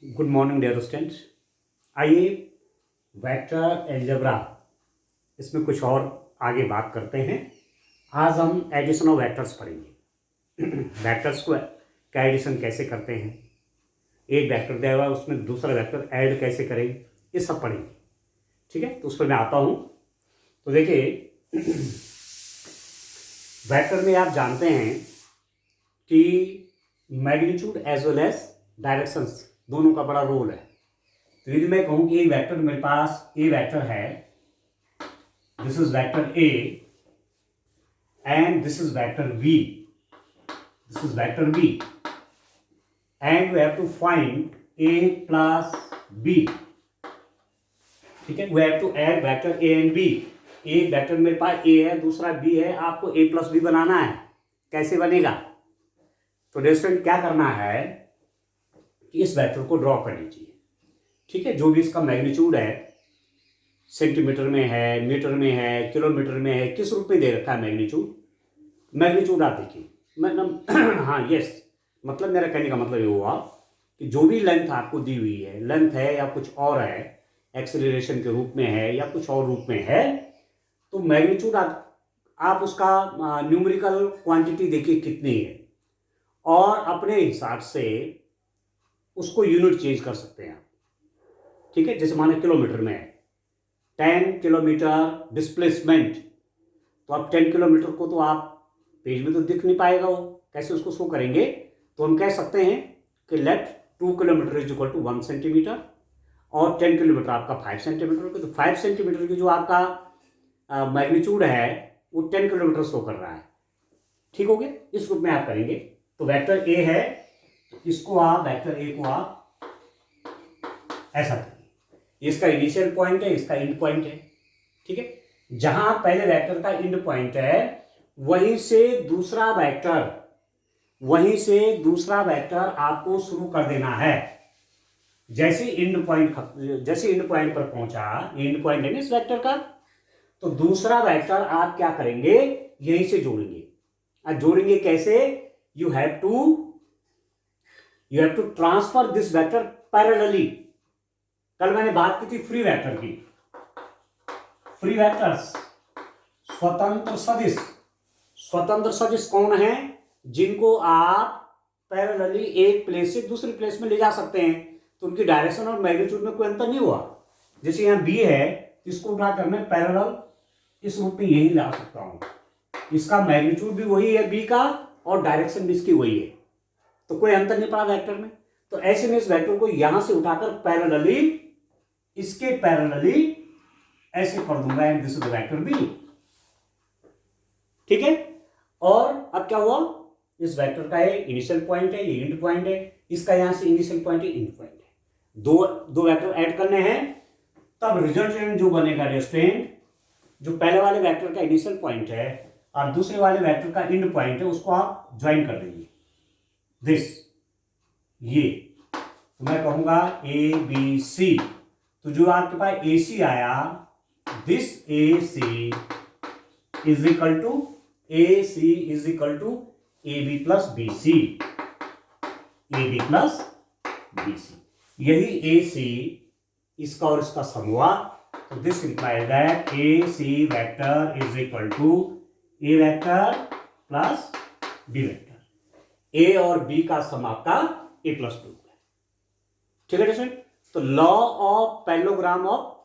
Good morning dear students. आइए vector algebra इसमें कुछ और आगे बात करते हैं। आज हम एडिशन ऑफ वेक्टर्स पढ़ेंगे। वेक्टर्स को का एडिशन कैसे करते हैं, एक वेक्टर दिया हुआ है उसमें दूसरा वेक्टर ऐड कैसे करें, ये सब पढ़ेंगे। ठीक है, तो उस पर मैं आता हूँ। तो देखिए वेक्टर में आप जानते हैं कि magnitude as well as directions दोनों का बड़ा रोल है। तो यदि मैं कहूं कि वेक्टर मेरे पास ए वेक्टर है, this is vector A and this is vector B, this is vector B and we have to find A plus B. ठीक है, we have to add vector A and B. एक vector मेरे पास ए है, दूसरा B है, आपको ए plus B बनाना है। कैसे बनेगा? तो स्टूडेंट क्या करना है कि इस वेक्टर को ड्रॉ कर लीजिए। ठीक है, जो भी इसका मैग्नीट्यूड है, सेंटीमीटर में है, मीटर में है, किलोमीटर में है, किस रूप में दे रखा है मैग्नीट्यूड आप देखिए। मतलब हाँ यस, मतलब मेरा कहने का मतलब ये हुआ कि जो भी लेंथ आपको दी हुई है, लेंथ है या कुछ और है, एक्सेलरेशन के रूप में है या कुछ और रूप में है, तो मैग्नीट्यूड आप उसका न्यूमेरिकल क्वांटिटी देखिए कितनी है और अपने हिसाब से उसको यूनिट चेंज कर सकते हैं आप। ठीक है, जैसे माने किलोमीटर में है 10 किलोमीटर डिस्प्लेसमेंट, तो आप 10 किलोमीटर को तो आप पेज में तो दिख नहीं पाएगा, वो कैसे उसको शो करेंगे? तो हम कह सकते हैं कि let 2 kilometre is equal to 1 centimetre और 10 किलोमीटर आपका 5 सेंटीमीटर, तो 5 सेंटीमीटर की जो आपका मैग्नीट्यूड है वो 10 किलोमीटर शो कर रहा है। ठीक हो गया, इस रूप में आप करेंगे। तो वेक्टर ए है, इसको आप वेक्टर ए को आप ऐसा करिए, इसका इनिशियल पॉइंट है, इसका एंड पॉइंट है। ठीक है, जहां पहले वेक्टर का एंड पॉइंट है वहीं से दूसरा वेक्टर आपको शुरू कर देना है। जैसे एंड पॉइंट पर पहुंचा, एंड पॉइंट है ना इस वेक्टर का, तो दूसरा वेक्टर आप क्या करेंगे, यहीं से जोड़ेंगे। अब जोड़ेंगे कैसे? You have to transfer this vector parallelly. कल मैंने बात की थी फ्री वेक्टर की। फ्री वेक्टर्स, स्वतंत्र सदिश कौन है? जिनको आप पैरेलली एक प्लेस से दूसरी प्लेस में ले जा सकते हैं, तो उनकी डायरेक्शन और मैग्नीट्यूड में कोई अंतर नहीं हुआ। जैसे यहां बी है, इसको उठाकर मैं पैरेलल इस रूप में यही ला सकता हूं, इसका मैग्नीट्यूड भी वही है बी का और डायरेक्शन भी इसकी वही है, तो कोई अंतर नहीं पड़ा वेक्टर में। तो ऐसे में इस वेक्टर को यहां से उठाकर पैरेलली इसके पैरेलली ऐसे कर दूंगा and this is the vector B. ठीक है, और अब क्या हुआ, इस वेक्टर का ये इनिशियल पॉइंट है, ये एंड पॉइंट है, इसका यहां से इनिशियल पॉइंट है, एंड पॉइंट है, दो वेक्टर ऐड करने हैं, तब रिजल्टेंट जो बनेगा स्टूडेंट, जो पहले वाले वेक्टर का इनिशियल पॉइंट है और दूसरे वाले वेक्टर का एंड पॉइंट है, उसको आप ज्वाइन कर देंगे दिस, ये। तो मैं कहूंगा ए बी सी, तो जो आपके पास ए सी आया, this A C is equal to A B plus B C, यही ए सी इसका और इसका सम हुआ। तो this implies that A C vector is equal to A vector plus B vector. A और B का सम आपका ए प्लस 2 है। ठीक है दोस्तों, तो law of parallelogram of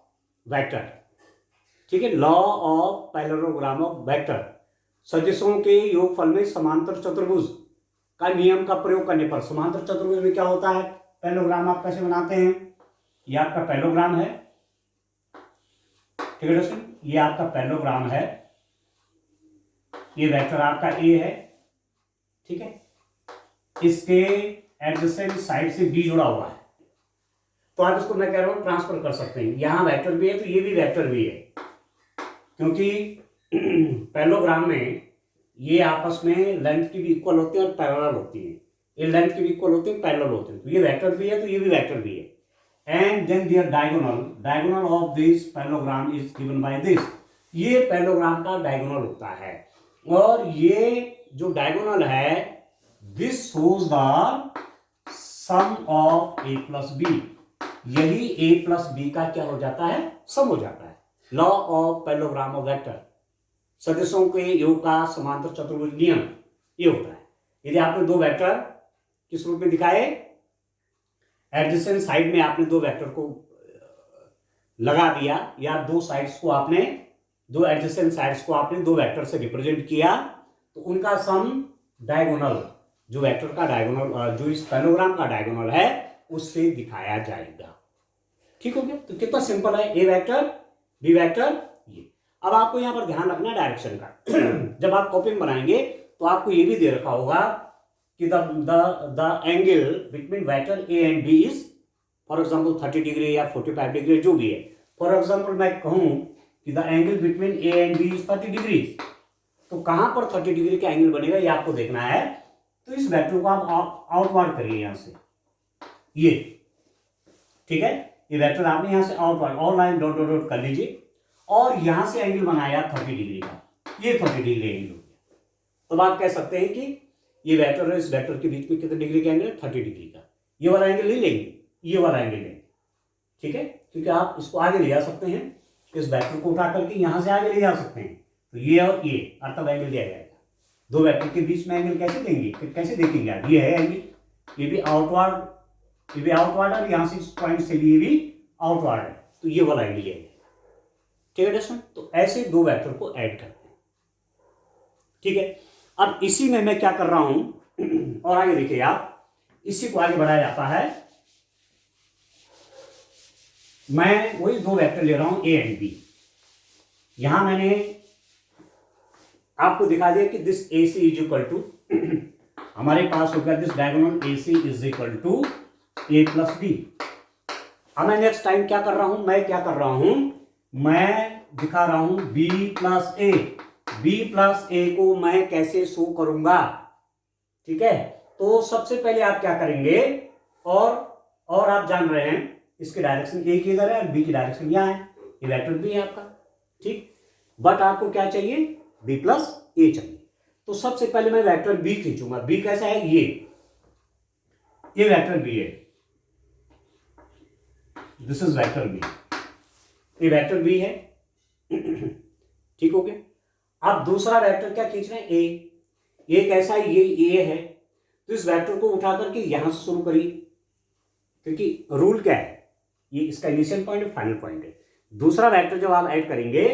vector, ठीक है, law of parallelogram of vector, सदिशों के योगफल में समांतर चतुर्भुज का नियम का प्रयोग करने पर, समांतर चतुर्भुज में क्या होता है, पैरेललोग्राम आप कैसे बनाते हैं, ये आपका पैरेललोग्राम है। ठीक है दोस्तों, ये आपका पैरेललोग्राम है, ये वेक्टर आपका ए है। ठीक है, इसके एडजेसेंट साइड से बी जुड़ा हुआ है, तो आप इसको मैं कह रहा हूं ट्रांसफर कर सकते हैं। यहां वेक्टर भी है तो ये भी वेक्टर भी है, क्योंकि पैरेललोग्राम में ये आपस में लेंथ की भी इक्वल होती है और पैरेलल होती है, ये लेंथ की भी इक्वल होती है, पैरेलल होती है, तो ये वेक्टर भी है तो ये भी वेक्टर भी है। And then there diagonal of this parallelogram is given by this, ये पैरेललोग्राम का डायगोनल होता है, और ये जो डायगोनल है this shows the sum of A plus B, यही ए प्लस बी का क्या हो जाता है, सम हो जाता है। Law of parallelogram of vector, सदिशों के योग का समांतर चतुर्भुज नियम ये होता है। यदि आपने दो वेक्टर किस रूप में दिखाए, एडजेसेंट साइड में आपने दो वेक्टर को लगा दिया, या दो साइड्स को आपने, दो एडजेसेंट साइड्स को आपने दो वेक्टर से रिप्रेजेंट किया, तो उनका सम डायगोनल, जो वेक्टर का डायगोनल, जो इस पैरेललोग्राम का डायगोनल है उससे दिखाया जाएगा। ठीक हो गया। तो कितना सिंपल है, ए वेक्टर बी वेक्टर ये। अब आपको यहां पर ध्यान रखना है डायरेक्शन का। जब आप कॉपिंग बनाएंगे तो आपको ये भी दे रखा होगा कि the angle between vector A and B is for example 30 degree या 45 डिग्री जो भी है। फॉर एग्जाम्पल मैं कहूं कि the angle between A and B is 30 degree, तो कहां पर 30 डिग्री का एंगल बनेगा ये आपको देखना है। तो इस वेक्टर को आप आउटवर्ड करिए यहां से, ये ठीक है, ये वेक्टर आपने यहां से आउटवर्ड और लाइन डॉट डॉट डॉट कर लीजिए, और यहां से एंगल बनाया 30 डिग्री का, ये 30 डिग्री एंगल हो गया। तो आप कह सकते हैं कि ये वेक्टर और इस वेक्टर के बीच में कितने डिग्री का एंगल है, 30 डिग्री का। ये वाला एंगल नहीं लेंगे, ये वाला एंगल लेंगे, ठीक है, क्योंकि आप इसको आगे ले जा सकते हैं, इस वेक्टर को उठा करके यहां से आगे ले जा सकते हैं। तो ये और ये अर्थात एंगल दिया जाएगा। दो वेक्टर के बीच में एंगल कैसे लेंगे, कैसे देखेंगे आप, ये है एंगल, ये भी आउटवर्ड, ये भी आउटवर्ड है, यहां से इस पॉइंट से भी ये भी आउटवर्ड है, तो ये वाला एंगल है, ठीक है दोस्तों। तो ऐसे दो वेक्टर को ऐड करते हैं, ठीक है। अब इसी में मैं क्या कर रहा हूं, और आगे देखिए आप, इसी को आगे बढ़ाया जाता है। मैं वही दो वेक्टर ले रहा हूं ए एंड बी। यहां मैंने आपको दिखा दिया कि this A C is equal to, हमारे पास हो गया this diagonal A C is equal to A plus B. अब मैं नेक्स्ट टाइम क्या कर रहा हूं, मैं क्या कर रहा हूं, मैं दिखा रहा हूं बी प्लस ए। बी प्लस ए को मैं कैसे शो करूंगा, ठीक है। तो सबसे पहले आप क्या करेंगे, और आप जान रहे हैं इसकी डायरेक्शन ए की इधर है और बी की डायरेक्शन यहां है, ये वेक्टर बी है आपका, ठीक। बट आपको क्या चाहिए, बी प्लस ए चाहिए। तो सबसे पहले मैं वेक्टर बी खींचूंगा। बी कैसा है, ये वेक्टर बी है, दिस इज वेक्टर बी, ये वेक्टर बी है, ठीक हो गया। अब दूसरा वेक्टर क्या खींच रहे हैं, ए कैसा है, ये है। तो इस वेक्टर को उठा करके यहां से शुरू करिए, क्योंकि रूल क्या है, ये इसका इनिशियल पॉइंट है, फाइनल पॉइंट है। दूसरा वेक्टर जब आप ऐड करेंगे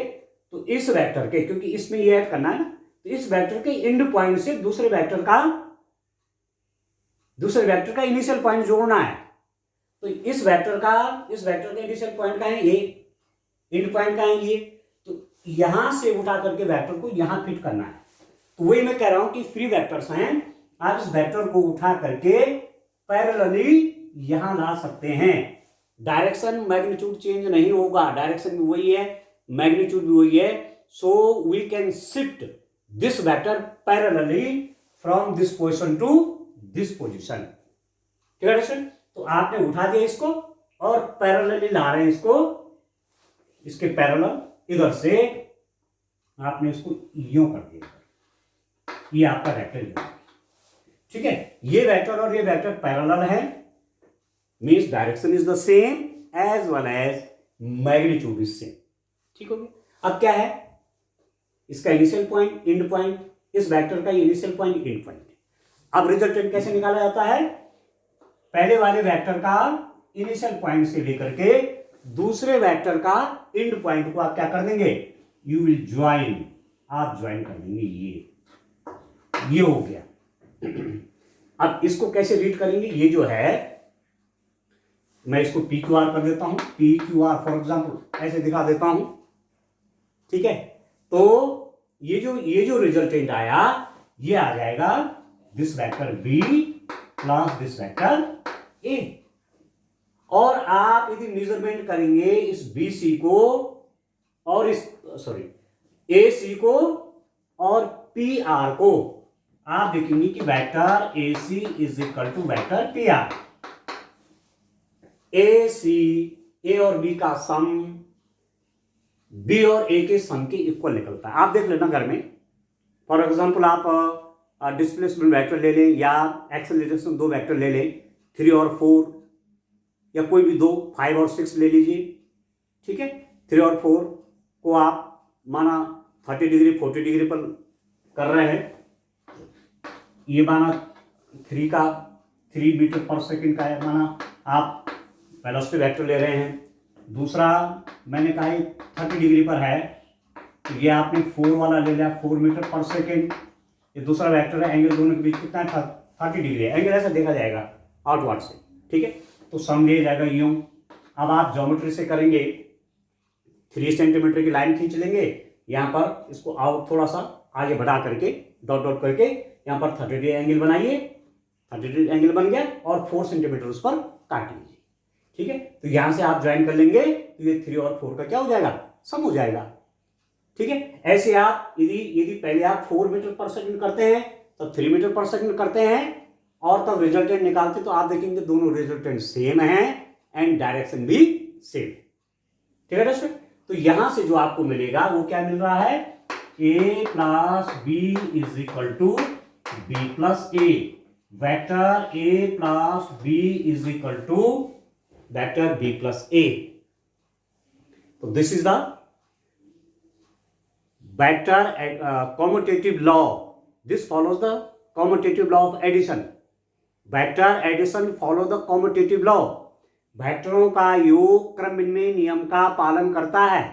तो इस वेक्टर के, क्योंकि इसमें ये ऐड करना है ना, तो इस वेक्टर के एंड पॉइंट से दूसरे वेक्टर का इनिशियल पॉइंट जोड़ना है। तो इस वेक्टर का इनिशियल पॉइंट का है ये, एंड पॉइंट का है ये, तो यहां से उठा करके वेक्टर को यहां फिट करना है। तो वही मैं कह रहा हूं कि फ्री वेक्टर्स हैं, आप इस वेक्टर को उठा करके पैरेलली यहां ला सकते हैं। डायरेक्शन मैग्नीट्यूड चेंज नहीं होगा, डायरेक्शन भी वही है, मैग्नीट्यूड भी वही है। So we can shift this vector parallelly from this position to this position, ठीक है। तो आपने उठा दिया इसको और पैरेलली ला रहे हैं इसको, इसके पैरेलल इधर से आपने इसको यूं कर दिया, ये आपका वेक्टर है, ठीक है। ये वेक्टर और ये वेक्टर पैरेलल है, means direction is the same as well as magnitude is same, ठीक हो गया। अब क्या है, इसका इनिशियल पॉइंट, एंड पॉइंट, इस वेक्टर का इनिशियल पॉइंट, एंड पॉइंट। अब रिजल्टेंट कैसे निकाला जाता है, पहले वाले वेक्टर का इनिशियल पॉइंट से लेकर के दूसरे वेक्टर का एंड पॉइंट को आप क्या कर देंगे, यू विल ज्वाइन, आप ज्वाइन कर देंगे, ये हो गया। अब इसको कैसे रीड करेंगे, ये जो है मैं इसको पी क्यू आर कर देता हूं, P Q R for example ऐसे दिखा देता हूं, ठीक है। तो ये जो रिजल्टेंट आया, ये आ जाएगा this vector B plus this vector A. और आप यदि मेजरमेंट करेंगे इस बी सी को और ए सी को और पी आर को, आप देखेंगे कि vector A C is equal to vector P R. A और बी का सम बी और ए के सम के इक्वल निकलता है। आप देख लेना घर में, फॉर एग्जांपल आप डिस्प्लेसमेंट वेक्टर ले लें या एक्सेलरेशन, दो वेक्टर ले लें, 3 और 4 या कोई भी 2, 5 और 6 ले लीजिए, ठीक है। 3 और 4 को आप माना 30 डिग्री 40 डिग्री पर कर रहे हैं, ये माना 3 मीटर पर सेकंड का है, माना आप वेलोसिटी वेक्टर ले रहे हैं। दूसरा मैंने कहा 30 डिग्री पर है, तो ये आपने 4 वाला ले लिया, 4 मीटर पर सेकंड। ये दूसरा वेक्टर है, एंगल दोनों के बीच कितना है, 30 डिग्री है। एंगल ऐसा देखा जाएगा आउटवर्ड से, ठीक है। तो सम दिया जाएगा यूं। अब आप ज्योमेट्री से करेंगे, 3 सेंटीमीटर की लाइन खींच लेंगे, यहाँ पर इसको आउट थोड़ा सा आगे बढ़ा करके डॉट डॉट करके यहाँ पर 30 डिग्री एंगल बनाइए, 30 डिग्री एंगल बन गया और 4 सेंटीमीटर उस पर काट लीजिए, ठीक है। तो यहाँ से आप ज्वाइन कर लेंगे, तो ये 3 और 4 का क्या हो जाएगा, सम हो जाएगा, ठीक है। ऐसे आप यदि पहले आप 4 मीटर पर सेकंड करते हैं, तब 3 मीटर पर सेकंड करते हैं और तब रिजल्टेंट निकालते, तो आप देखेंगे दोनों रिजल्टेंट सेम है एंड डायरेक्शन भी सेम, ठीक है दोस्तों। तो यहां से जो आपको मिलेगा वो क्या मिल रहा है, a plus B is equal to B plus A, vector a plus B is equal to vector b plus A. तो this is the vector commutative law, this follows the commutative law of addition. Vector addition follow the commutative law. वेक्टरों का योग क्रम विनिमय नियम का पालन करता है,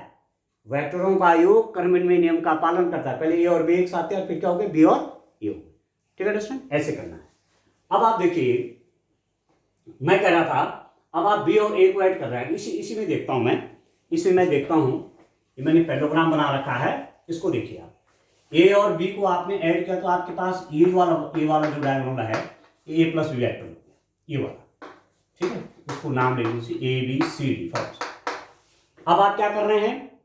वेक्टरों का योग क्रम विनिमय नियम का पालन करता है। पहले ए और बी एक साथ है और फिर क्या हो गया, बी और ए, ठीक है दोस्तों, ऐसे करना है। अब आप देखिए, मैं कह रहा था अब आप बी और ए को ऐड कर रहे हैं, इसी में देखता हूं मैं, इसमें मैं देखता हूं, ये मैंने पैरेललोग्राम बना रखा है, इसको देखिए आप, ए और बी को आपने ऐड किया तो आपके पास ए वाला जो डायगोनल है ए प्लस बी वेक्टर हो गया, ये वाला, ठीक है। उसको नाम ले लीजिए A B C D first. अब आप क्या कर रहे हैं,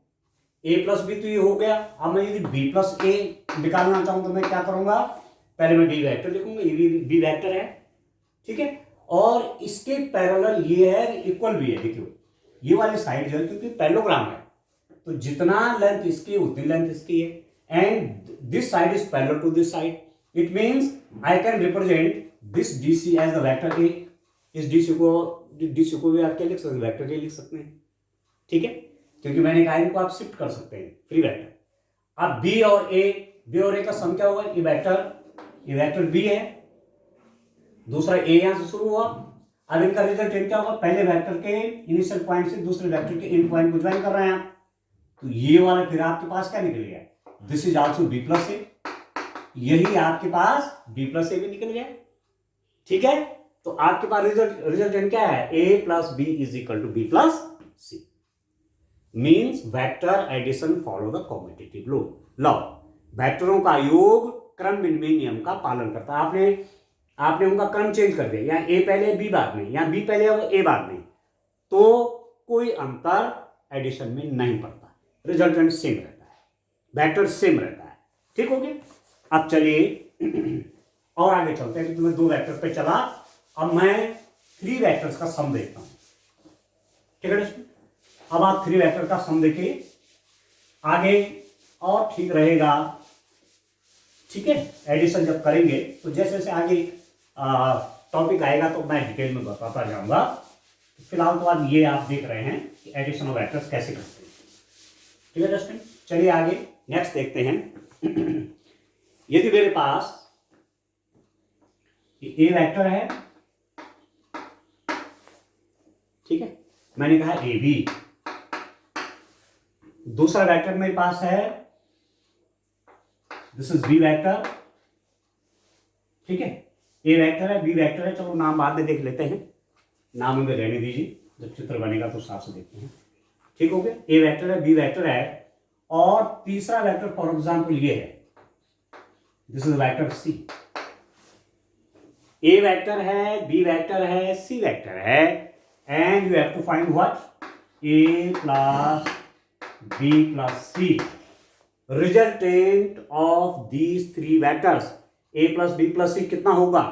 ए प्लस बी तो ये हो गया। अब मैं यदि बी प्लस ए निकालना चाहूं तो मैं क्या करूंगा, पहले मैं डी वेक्टर लिखूंगा, ये बी वेक्टर है, ठीक है। और इसके पैरेलल ये है, इक्वल भी है, देखिए ये वाली साइड जो है, क्योंकि पैरेललोग्राम है तो जितना लेंथ इसकी उतनी लेंथ इसकी है, and this side is parallel to this side, it means I can represent this D C as the vector A. इस डीसी को भी आप क्या लिख सकते हैं, वेक्टर ए लिख सकते हैं, ठीक है, क्योंकि मैंने कहा इनको आप शिफ्ट कर सकते हैं, फ्री वेक्टर। अब बी और ए का सम क्या होगा, ये वेक्टर बी है, दूसरा ए यहां से शुरू हुआ। अब इनका रिजल्टेंट क्या होगा, पहले वेक्टर के इनिशियल पॉइंट से दूसरे वेक्टर के एंड पॉइंट को ज्वाइन कर रहे हैं आप, तो ये वाला फिर आपके पास क्या निकल गया, this is also B plus A, यही आपके पास बी प्लस ए भी निकल गया, ठीक है। तो आपके पास रिजल्टेंट क्या है, A plus B is equal to B plus C, means vector addition follow the commutative law. वेक्टरों का योग क्रम विनिमय नियम का पालन करता है। आपने उनका क्रम चेंज कर दिया, यहाँ ए पहले बी बाद में, यहाँ बी पहले ए बाद में, तो कोई अंतर एडिशन में नहीं पड़ता, रिजल्टेंट सेम रहता है, वेक्टर सेम रहता है, ठीक हो गया। अब चलिए और आगे चलते हैं, क्योंकि मैं 2 वेक्टर पे चला, अब मैं 3 वेक्टर्स का सम देखता हूं, ठीक है दोस्तों। अब आप 3 वेक्टर का सम देखिए आगे और ठीक रहेगा, ठीक है। एडिशन जब करेंगे तो जैसे जैसे आगे टॉपिक आएगा तो मैं डिटेल में बताता जाऊंगा। फिलहाल तो आज ये आप देख रहे हैं कि एडिशन ऑफ वेक्टर्स कैसे करते हैं, ठीक है दोस्तों। चलिए आगे नेक्स्ट देखते हैं। यदि मेरे पास ए वेक्टर है, ठीक है, मैंने कहा ए बी, दूसरा वेक्टर मेरे पास है, दिस इज बी वेक्टर, ठीक है। ए वेक्टर है, बी वेक्टर है, चलो नाम बाद में देख लेते हैं, नाम हमें रहने दीजिए, जब चित्र बनेगा तो साफ से देखते हैं, ठीक हो गया। ए वेक्टर है, बी वेक्टर है, और तीसरा वेक्टर फॉर एग्जाम्पल ये है, this is vector C. A vector है, बी वेक्टर है, सी वेक्टर है, and you have to find what, A plus B plus C, resultant of these 3 vectors, A plus B plus C कितना होगा,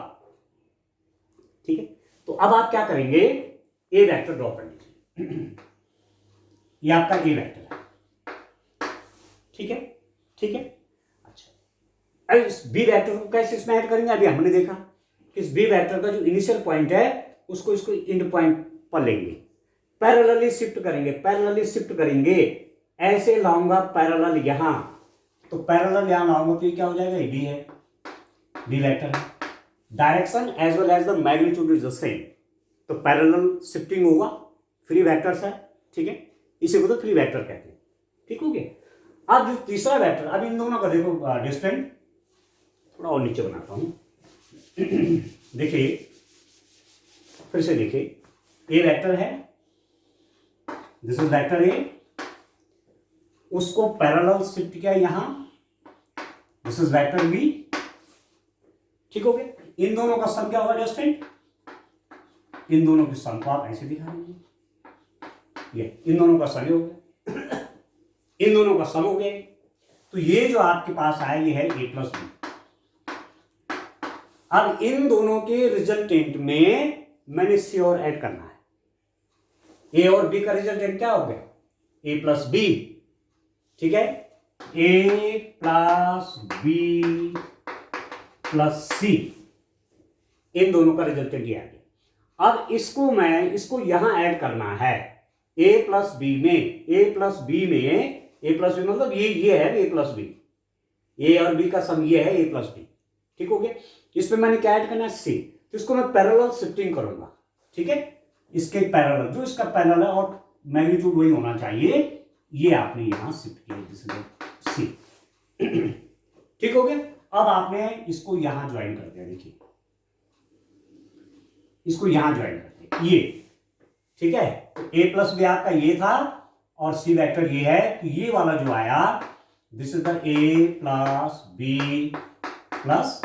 ठीक है। तो अब आप क्या करेंगे, ए वेक्टर ड्रॉ कर लीजिए, ये आपका ए वेक्टर है, ठीक है, ठीक है। अच्छा, अब इस बी वेक्टर को कैसे इसमें ऐड करेंगे, अभी हमने देखा कि इस बी वेक्टर का जो इनिशियल पॉइंट है उसको इसको एंड पॉइंट पर लेंगे, पैरेलली शिफ्ट करेंगे, ऐसे लाऊंगा पैरेलल यहां, तो पैरेलल यहां लाऊंगा तो ये क्या हो जाएगा, ये बी है, बी वेक्टर है। Direction as well as the magnitude is the same, तो पैरेलल शिफ्टिंग होगा, फ्री वेक्टर्स है, ठीक है, इसी को तो फ्री वेक्टर कहते हैं, ठीक हो गया। अब जो तीसरा वेक्टर, अब इन दोनों का देखो डिस्टेंस, थोड़ा और नीचे बनाता हूं देखिए, फिर से देखिए, ए वेक्टर है, दिस इज वेक्टर ए, उसको पैरेलल शिफ्ट किया यहां, दिस इज वेक्टर बी, ठीक हो गया। इन दोनों का सम क्या होगा डिस्टेंस, इन दोनों की सम को आप ऐसे दिखा देंगे, ये इन दोनों का सम हो गया इन दोनों का सम हो गया, तो ये जो आपके पास आया ये है ए प्लस बी। अब इन दोनों के रिजल्टेंट में मैंने सी और ऐड करना है, ए और बी का रिजल्टेंट क्या हो गया, ए प्लस बी, ठीक है, ए प्लस बी प्लस सी, इन दोनों का रिजल्टेंट ये आ गया। अब इसको यहां ऐड करना है, ए प्लस बी में, ए प्लस बी मतलब ये है ए प्लस बी, ए और बी का सम ये है ए प्लस बी, ठीक हो गया। इसमें मैंने क्या ऐड करना है, सी, तो इसको मैं पैरेलल शिफ्टिंग करूंगा, ठीक है, इसके पैरेलल, जो इसका पैरेलल है और मैग्नीट्यूड वही होना चाहिए, ये आपने यहां शिफ्ट किया, सी ठीक हो गया। अब आपने इसको यहां ज्वाइन कर दिया, देखिए इसको यहां ज्वाइन कर दिया, ये ठीक है, तो ए प्लस बी आपका ये था और सी वेक्टर ये है, तो ये वाला जो आया this is the A plus B plus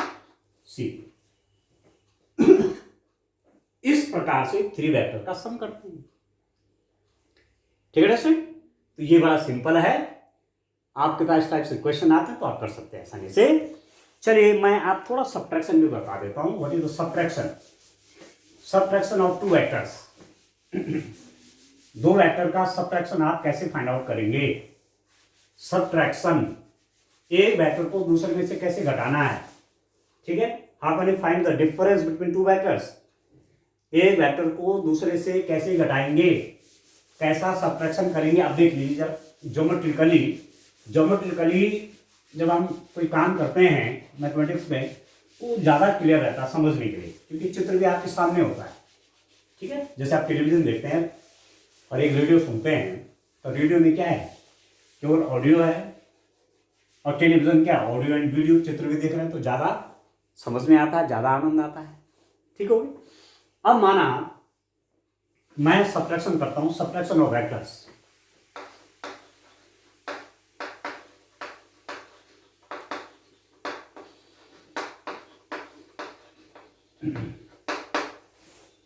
C. इस प्रकार से थ्री वेक्टर का सम करते हैं, ठीक है दोस्तों। तो ये बड़ा सिंपल है, आपके पास इस टाइप से क्वेश्चन आते हैं तो आप कर सकते हैं आसानी से। चलिए मैं आप थोड़ा सब्ट्रैक्शन भी बता देता हूं, what is the subtraction of two vectors. दो वेक्टर का सब्ट्रैक्शन आप कैसे फाइंड आउट करेंगे, सब्ट्रैक्शन, एक वेक्टर को दूसरे में से कैसे घटाना है, ठीक है, how can you find the difference between two vectors, एक वेक्टर को दूसरे से कैसे घटाएंगे, कैसा सब्ट्रैक्शन करेंगे। अब देख लीजिए, जब ज्योमेट्रिकली जब हम कोई काम करते हैं मैथमेटिक्स में, वो ज़्यादा क्लियर रहता है समझने के लिए, क्योंकि चित्र भी आपके सामने होता है, ठीक है। जैसे आप टेलीविजन देखते हैं और एक रेडियो सुनते हैं, तो रेडियो में क्या है, केवल ऑडियो है, और टेलीविजन क्या, ऑडियो एंड वीडियो, चित्र भी देख रहे हैं, तो ज़्यादा समझ में आता है, ज़्यादा आनंद आता है, ठीक हो गया। अब माना मैं सब्ट्रैक्शन करता हूं, सब्ट्रैक्शन ऑफ वेक्टर्स,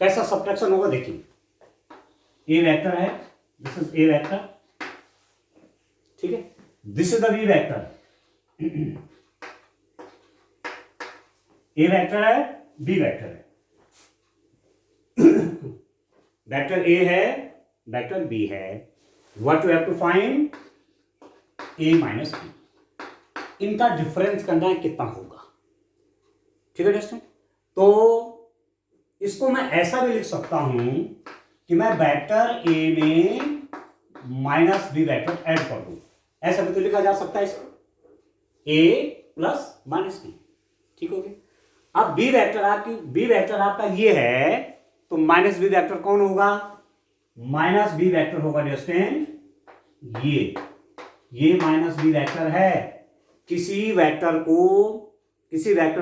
कैसा सब्ट्रैक्शन होगा देखिए, ए वेक्टर है, दिस इज ए वेक्टर, ठीक है, this is the B vector, A vector है, बी वेक्टर है, वेक्टर ए है, वेक्टर बी है, what you have to find, A minus B, इनका डिफरेंस करना है कितना होगा, ठीक है दोस्तों। तो इसको मैं ऐसा भी लिख सकता हूं कि मैं वेक्टर ए में माइनस बी वेक्टर ऐड कर दूं, ऐसा भी तो लिखा जा सकता है इसको, ए प्लस माइनस बी, ठीक हो गया। अब बी वेक्टर आपका ये है, तो माइनस बी वेक्टर कौन होगा, माइनस बी वेक्टर होगा डिस्टेंस ये माइनस बी वेक्टर है। किसी वेक्टर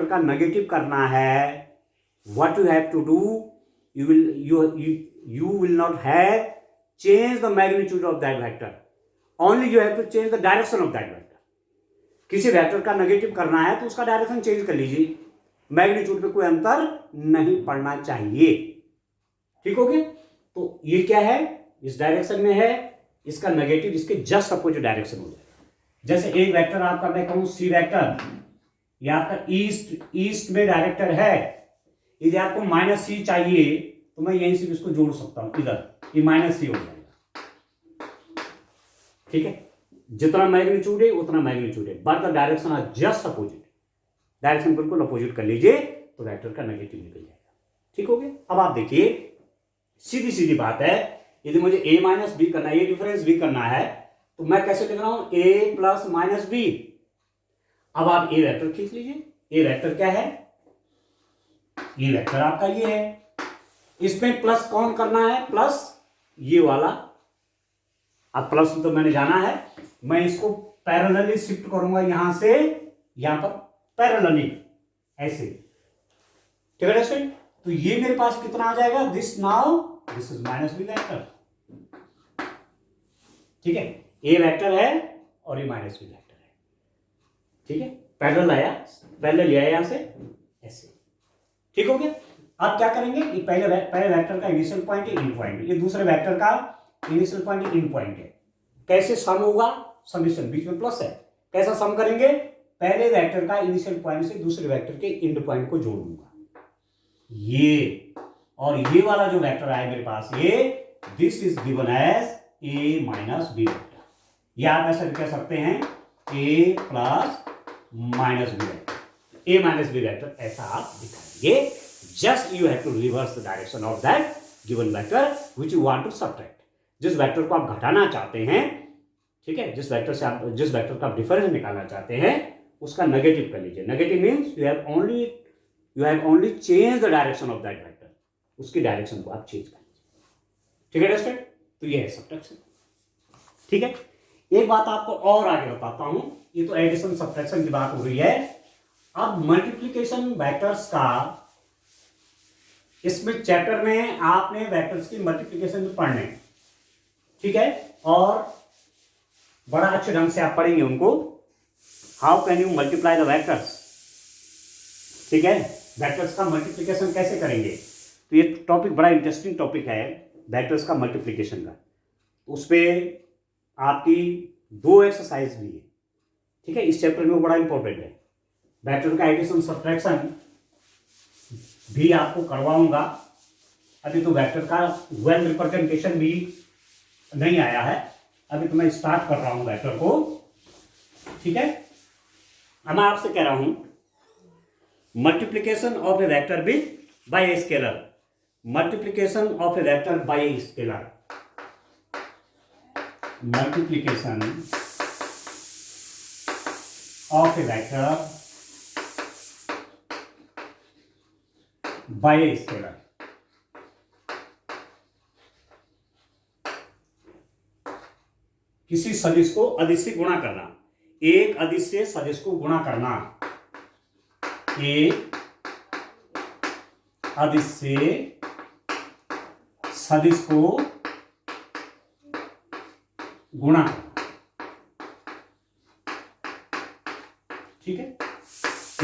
का नेगेटिव करना है, what you have to do, you will not have change the magnitude of that vector, only you have to change the direction of that vector। किसी vector का negative करना है तो उसका डायरेक्शन चेंज कर लीजिए, मैग्नीट्यूड पे कोई अंतर नहीं पड़ना चाहिए, ठीक हो गया। तो ये क्या है, इस डायरेक्शन में है, इसका नेगेटिव इसके जस्ट अपोजिट डायरेक्शन हो जाएगा। जैसे एक वेक्टर आपका मैं कहूं सी वेक्टर, ये आपका ईस्ट में डायरेक्टर है, यदि आपको माइनस सी चाहिए तो मैं यहीं से इसको जोड़ सकता हूं, इधर ये माइनस सी हो जाएगा, ठीक है, जितना मैग्नीट्यूड है उतना मैग्नीट्यूड है, but the direction are just opposite, direction बिल्कुल अपोजिट कर लीजिए तो वेक्टर का नेगेटिव निकल जाएगा, ठीक हो गया। अब आप देखिए, सीधी सीधी बात है, यदि मुझे a माइनस बी करना है, ये डिफरेंस भी करना है, तो मैं कैसे लिख रहा हूं, a प्लस माइनस बी। अब आप ए वेक्टर खींच लीजिए। ए वेक्टर क्या है, ये वेक्टर आपका ये है, इसमें प्लस कौन करना है, प्लस ये वाला। अब प्लस तो मैंने जाना है, मैं इसको पैरेलली शिफ्ट करूंगा यहां से यहां पर, पैरेलली ऐसे, ठीक है स्टूडेंट। तो ये मेरे पास कितना आ जाएगा, this now this is minus B vector, ठीक है। ए वेक्टर है और ये माइनस बी वेक्टर है, ठीक है। पैरेलल आया, पैरेलल लिया यहां से ऐसे, ठीक हो गया। अब क्या करेंगे, ये पहले वेक्टर का इनिशियल पॉइंट है, एंड पॉइंट है, ये दूसरे वेक्टर का इनिशियल पॉइंट है, एंड पॉइंट है। कैसे सम होगा, समेशन, बीच में प्लस है, कैसा सम करेंगे, पहले वेक्टर का इनिशियल पॉइंट से दूसरे वेक्टर के एंड पॉइंट को जोड़ूंगा, ये और ये वाला जो वेक्टर आया मेरे पास, ये this is given as A minus B vector, या आप ऐसा कह सकते हैं A plus minus B vector, A minus B vector, ऐसा आप दिखाएंगे। Just you have to reverse the direction of that given vector which you want to subtract. जिस वेक्टर को आप घटाना चाहते हैं, ठीक है, जिस वेक्टर का आप डिफरेंस निकालना चाहते हैं, उसका नेगेटिव कर लीजिए। Negative means you have only change the direction of that vector, उसकी डायरेक्शन को आप चेंज कर लीजिए, ठीक है स्टूडेंट। तो ये है सबट्रैक्शन, ठीक है। एक बात आपको और आगे बताता हूं, ये तो एडिशन सबट्रैक्शन की बात हो रही है। अब मल्टीप्लिकेशन वेक्टर्स का, इसमें चैप्टर में आपने वेक्टर्स की मल्टीप्लिकेशन भी पढ़ने, ठीक है, और बड़ा अच्छे ढंग से आप पढ़ेंगे उनको। How can you multiply the vectors, ठीक है, वेक्टर्स का मल्टीप्लिकेशन कैसे करेंगे। तो ये टॉपिक बड़ा इंटरेस्टिंग टॉपिक है, वेक्टर्स का मल्टीप्लिकेशन का। उस पर आपकी 2 एक्सरसाइज भी है, ठीक है, इस चैप्टर में वो बड़ा इंपॉर्टेंट है। वेक्टर का एडिशन सब्ट्रैक्शन भी आपको करवाऊंगा। अभी तो वेक्टर का वेल रिप्रेजेंटेशन भी नहीं आया है, अभी तो मैं स्टार्ट कर रहा हूं वेक्टर को, ठीक है। अब मैं आपसे कह रहा हूं multiplication of a vector with by a scalar, multiplication of a vector by a scalar, multiplication of a vector by a scalar. किसी सदिश को अदिश से गुणा करना, एक अदिश से सदिश को गुणा करना, एक अदिश से सदिश को गुणा करना, ठीक है,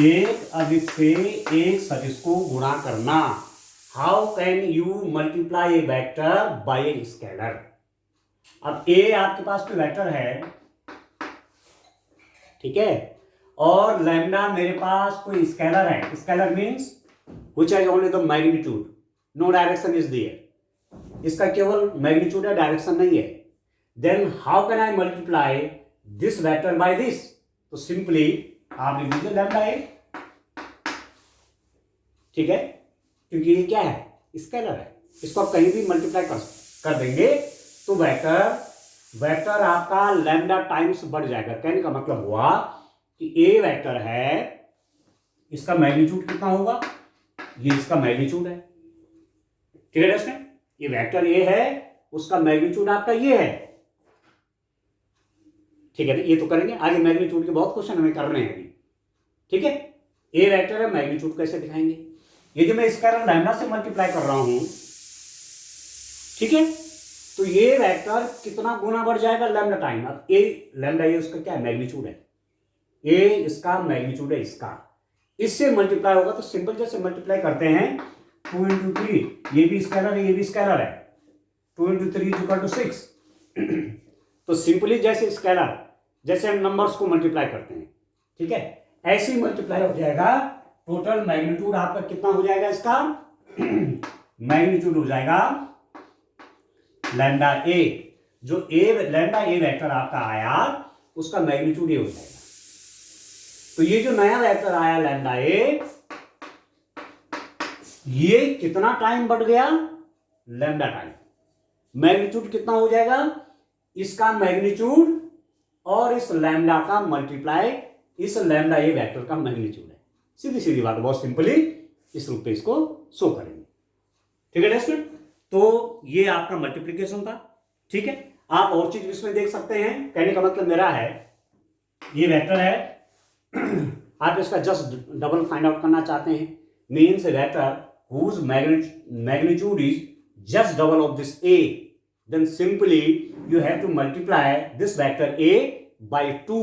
एक अदिश से एक सदिश को गुणा करना। How can you multiply A vector by a scalar. अब ए आपके पास कोई वेक्टर है, ठीक है, और लैम्डा मेरे पास कोई स्केलर है। Scalar means which has only the magnitude, no direction is there, इसका केवल मैग्नीट्यूड है, डायरेक्शन नहीं है। Then how can I multiply this vector by this, तो सिंपली आप लिख दीजिए लैम्डा ए, ठीक है, क्योंकि ये क्या है, स्केलर है, इसको आप कहीं भी मल्टीप्लाई कर देंगे तो वेक्टर आपका लैम्डा टाइम्स बढ़ जाएगा। कहने का मतलब हुआ कि ए वेक्टर है, इसका मैग्नीट्यूड कितना होगा, ये इसका मैग्नीट्यूड है, ठीक है दोस्तों, ये वेक्टर ए है, उसका मैग्नीट्यूड आपका ये है, ठीक है। ये तो करेंगे आगे, मैग्नीट्यूड के बहुत क्वेश्चन हमें कर रहे हैं अभी, ठीक है। ए वेक्टर है, मैग्नीट्यूड कैसे दिखाएंगे, यदि मैं इसका लैम्डा से मल्टीप्लाई कर रहा हूं, ठीक है, तो ये वेक्टर कितना गुना बढ़ जाएगा, लैम्डा टाइम। अब ए लैम्डा ये उसका क्या है, मैग्नीट्यूड है, ए इसका मैग्नीट्यूड है, इसका इससे मल्टीप्लाई होगा तो सिंपल जैसे मल्टीप्लाई करते हैं 2 × 3, ये भी स्केलर है, ये भी स्केलर है, 2 × 3 = 6 तो सिंपली जैसे स्केलर, जैसे हम नंबर्स को मल्टीप्लाई करते हैं, ठीक है, ऐसे ही मल्टीप्लाई हो जाएगा। टोटल मैग्नीट्यूड आपका कितना हो जाएगा, इसका मैग्नीट्यूड हो जाएगा लैम्डा ए, जो लैम्डा ए वेक्टर आपका आया उसका मैग्नीट्यूड ये हो जाएगा। तो ये जो नया वेक्टर आया लैम्डा ए, ये कितना टाइम बढ़ गया, लैम्डा टाइम। मैग्नीट्यूड कितना हो जाएगा, इसका मैग्नीट्यूड और इस लैम्डा का मल्टीप्लाई, इस लैम्डा ये वेक्टर का मैग्नीट्यूड है। सीधी सीधी बात, बहुत सिंपली इस रूप में इसको शो करेंगे। ठीक है स्टूडेंट, तो ये आपका मल्टीप्लीकेशन था। ठीक है, आप और चीज इसमें देख सकते हैं। कहने का मतलब मेरा है, ये वेक्टर है, आप इसका जस्ट डबल फाइंड आउट करना चाहते हैं, means vector whose magnitude is just double of this a, then simply you have to multiply this vector a by 2.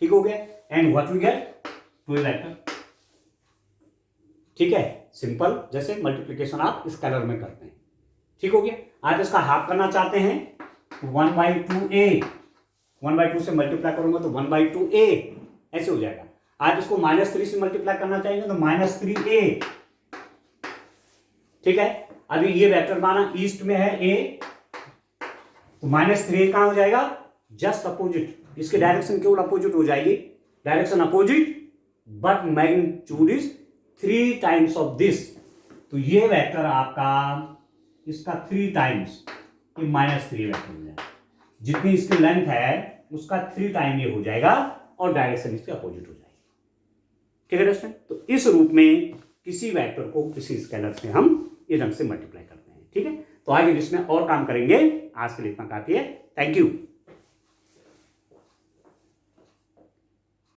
ठीक हो गया, and what we get, 2 vector. ठीक है, सिंपल, जैसे मल्टीप्लिकेशन आप स्केलर में करते हैं। ठीक हो गया, आप इसका हाफ करना चाहते हैं, 1/2a, 1/2 से मल्टीप्लाई करूंगा तो 1/2a ऐसे हो जाएगा। आप इसको -3 से मल्टीप्लाई करना चाहेंगे तो -3a। ठीक है, अभी ये वेक्टर माना ईस्ट में है a, तो -3a कहां हो जाएगा, जस्ट अपोजिट, इसके डायरेक्शन केवल अपोजिट हो जाएगी, direction opposite, but magnitude is 3 times of this. तो ये वेक्टर आपका इसका 3 टाइम्स, ये -3 वेक्टर हो जाएगा। जितनी इसकी लेंथ है उसका 3 टाइम ये हो जाएगा और डायरेक्शन इसके अपोजिट हो जाएगी। ठीक है दोस्तों, तो इस रूप में किसी वेक्टर को किसी स्केलर से हम ये ढंग से मल्टीप्लाई करते हैं। ठीक है, तो आगे जिसमें और काम करेंगे, आज के लिए इतना काफी है। Thank you.